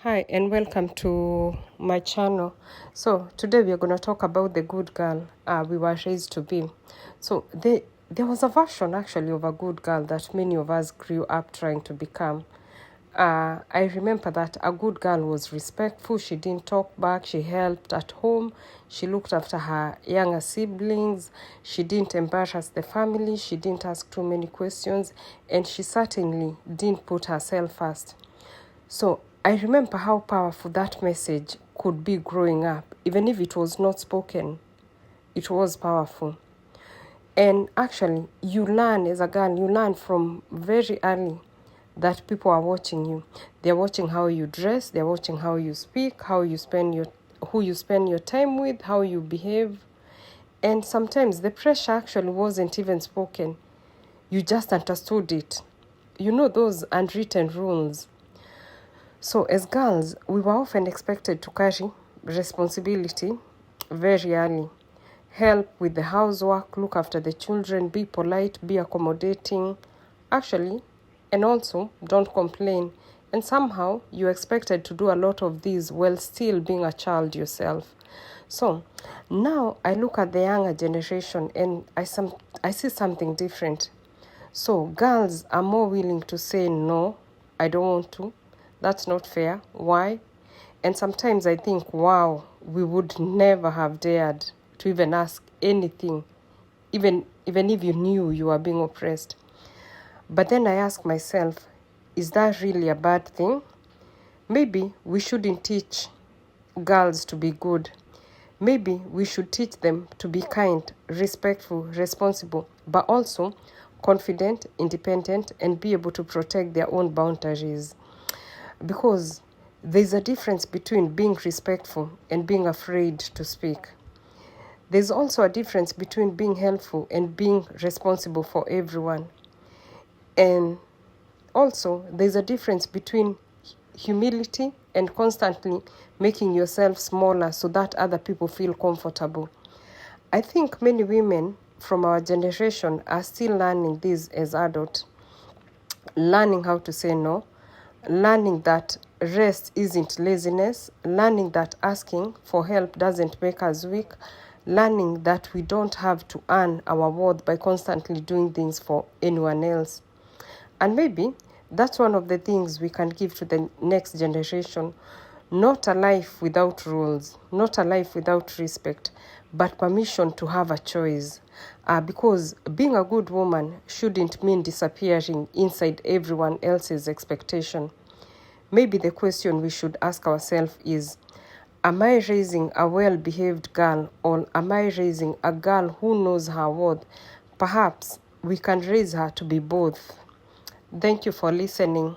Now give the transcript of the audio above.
Hi and welcome to my channel. So today we are going to talk about the good girl we were raised to be. So there was a version actually of a good girl that many of us grew up trying to become. I remember that a good girl was respectful. She didn't talk back. She helped at home. She looked after her younger siblings. She didn't embarrass the family. She didn't ask too many questions. And she certainly didn't put herself first. So I remember how powerful that message could be growing up. Even if it was not spoken, it was powerful. And actually, you learn as a girl, you learn from very early that people are watching you. They're watching how you dress, they're watching how you speak, who you spend your time with, how you behave. And sometimes the pressure actually wasn't even spoken. You just understood it. You know those unwritten rules. So as girls, we were often expected to carry responsibility very early. Help with the housework, look after the children, be polite, be accommodating. Actually, and also don't complain. And somehow you're expected to do a lot of these while still being a child yourself. So now I look at the younger generation and I see something different. So girls are more willing to say no, I don't want to. That's not fair. Why? And sometimes I think, wow, we would never have dared to even ask anything, even if you knew you were being oppressed. But then I ask myself, is that really a bad thing? Maybe we shouldn't teach girls to be good. Maybe we should teach them to be kind, respectful, responsible, but also confident, independent, and be able to protect their own boundaries. Because there's a difference between being respectful and being afraid to speak. There's also a difference between being helpful and being responsible for everyone. And also, there's a difference between humility and constantly making yourself smaller so that other people feel comfortable. I think many women from our generation are still learning this as adults, learning how to say no, learning that rest isn't laziness, learning that asking for help doesn't make us weak, learning that we don't have to earn our worth by constantly doing things for anyone else. And maybe that's one of the things we can give to the next generation. Not a life without rules, not a life without respect, but permission to have a choice. Because being a good woman shouldn't mean disappearing inside everyone else's expectation. Maybe the question we should ask ourselves is, am I raising a well-behaved girl or am I raising a girl who knows her worth? Perhaps we can raise her to be both. Thank you for listening.